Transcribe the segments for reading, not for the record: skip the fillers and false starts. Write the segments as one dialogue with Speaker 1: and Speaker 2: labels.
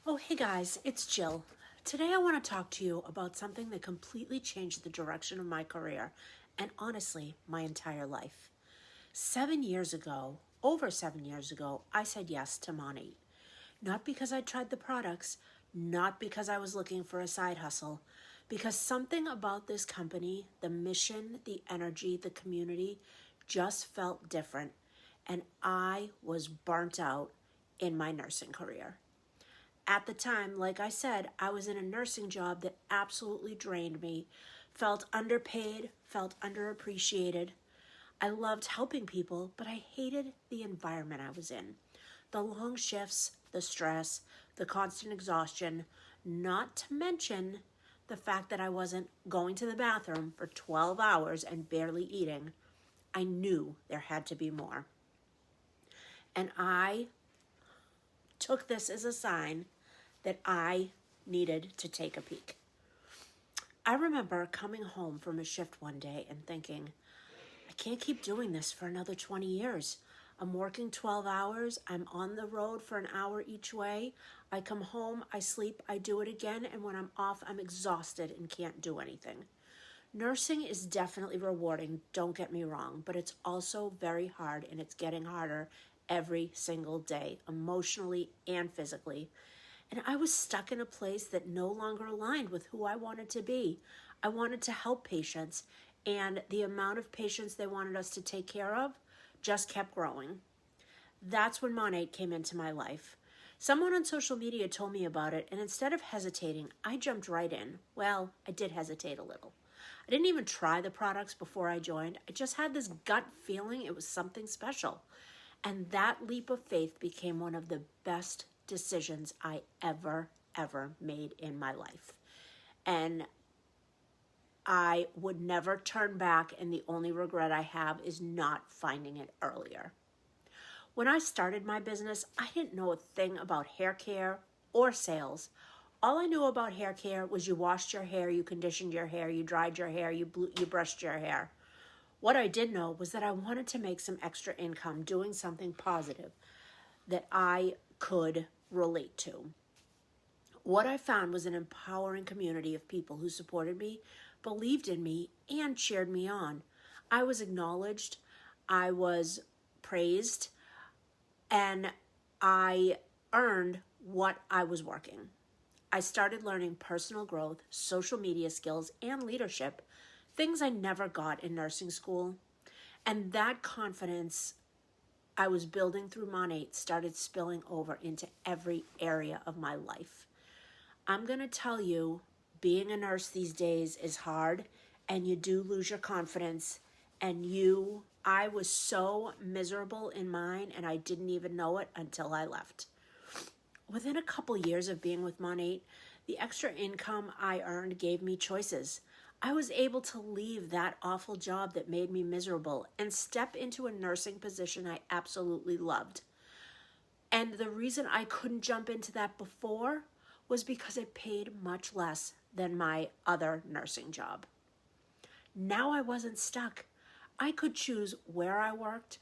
Speaker 1: Oh, hey guys, it's Jill. Today I want to talk to you about something that completely changed the direction of my career and honestly, my entire life. 7 years ago, over 7 years ago, I said yes to MONAT. Not because I tried the products, not because I was looking for a side hustle, because something about this company, the mission, the energy, the community, just felt different. And I was burnt out in my nursing career. At the time, like I said, I was in a nursing job that absolutely drained me, felt underpaid, felt underappreciated. I loved helping people, but I hated the environment I was in. The long shifts, the stress, the constant exhaustion, not to mention the fact that I wasn't going to the bathroom for 12 hours and barely eating. I knew there had to be more. And I took this as a sign that I needed to take a peek. I remember coming home from a shift one day and thinking, I can't keep doing this for another 20 years. I'm working 12 hours. I'm on the road for an hour each way. I come home, I sleep, I do it again, and when I'm off, I'm exhausted and can't do anything. Nursing is definitely rewarding, don't get me wrong, but it's also very hard, and it's getting harder every single day, emotionally and physically. And I was stuck in a place that no longer aligned with who I wanted to be. I wanted to help patients, and the amount of patients they wanted us to take care of just kept growing. That's when MONAT came into my life. Someone on social media told me about it, and instead of hesitating, I jumped right in. Well, I did hesitate a little. I didn't even try the products before I joined. I just had this gut feeling it was something special. And that leap of faith became one of the best decisions I ever made in my life. And I would never turn back, and the only regret I have is not finding it earlier. When I started my business, I didn't know a thing about hair care or sales. All I knew about hair care was you washed your hair, you conditioned your hair, you dried your hair, you brushed your hair. What I did know was that I wanted to make some extra income doing something positive that I could relate to. What I found was an empowering community of people who supported me, believed in me, and cheered me on. I was acknowledged, I was praised, and I earned what I was working. I started learning personal growth, social media skills, and leadership, things I never got in nursing school. And that confidence I was building through MONAT started spilling over into every area of my life. I'm going to tell you, being a nurse these days is hard, and you do lose your confidence. I was so miserable in mine, and I didn't even know it until I left. Within a couple years of being with MONAT, the extra income I earned gave me choices. I was able to leave that awful job that made me miserable and step into a nursing position I absolutely loved. And the reason I couldn't jump into that before was because it paid much less than my other nursing job. Now I wasn't stuck. I could choose where I worked,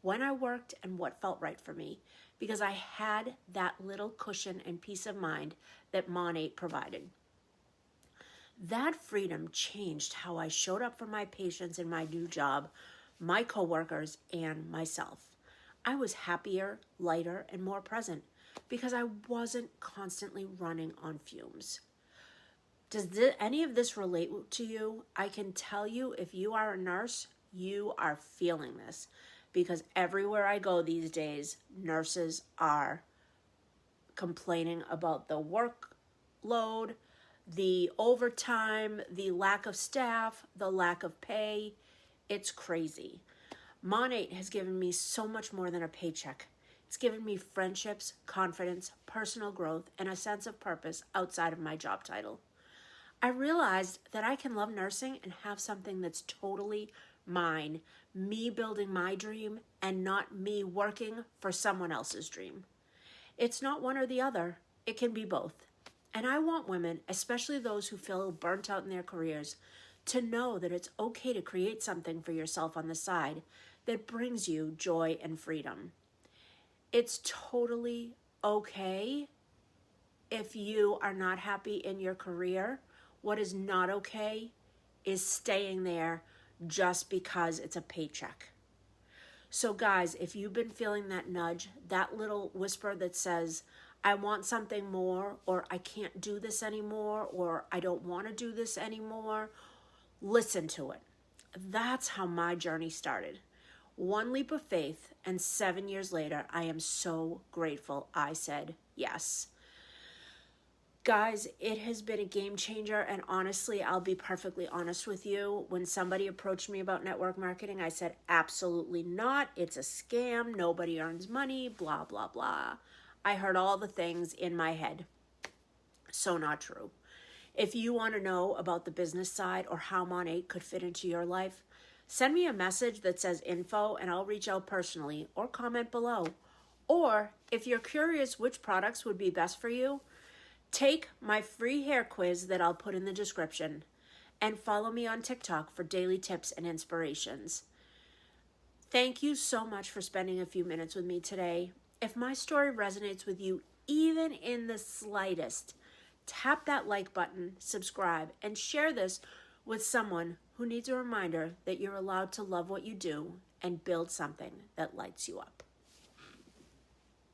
Speaker 1: when I worked, and what felt right for me because I had that little cushion and peace of mind that MONAT provided. That freedom changed how I showed up for my patients in my new job, my coworkers, and myself. I was happier, lighter, and more present because I wasn't constantly running on fumes. Does any of this relate to you? I can tell you, if you are a nurse, you are feeling this because everywhere I go these days, nurses are complaining about the workload, the overtime, the lack of staff, the lack of pay. It's crazy. MONAT has given me so much more than a paycheck. It's given me friendships, confidence, personal growth, and a sense of purpose outside of my job title. I realized that I can love nursing and have something that's totally mine, me building my dream and not me working for someone else's dream. It's not one or the other. It can be both. And I want women, especially those who feel burnt out in their careers, to know that it's okay to create something for yourself on the side that brings you joy and freedom. It's totally okay if you are not happy in your career, what is not okay is staying there just because it's a paycheck. So guys, if you've been feeling that nudge, that little whisper that says, I want something more, or I can't do this anymore, or I don't want to do this anymore, listen to it. That's how my journey started. One leap of faith, and 7 years later, I am so grateful I said yes. Guys, it has been a game changer, and honestly, I'll be perfectly honest with you. When somebody approached me about network marketing, I said, absolutely not. It's a scam. Nobody earns money, blah, blah, blah. I heard all the things in my head. So not true. If you want to know about the business side or how MONAT could fit into your life, send me a message that says info and I'll reach out personally, or comment below. Or if you're curious which products would be best for you, take my free hair quiz that I'll put in the description, and follow me on TikTok for daily tips and inspirations. Thank you so much for spending a few minutes with me today. If my story resonates with you even in the slightest, tap that like button, subscribe, and share this with someone who needs a reminder that you're allowed to love what you do and build something that lights you up.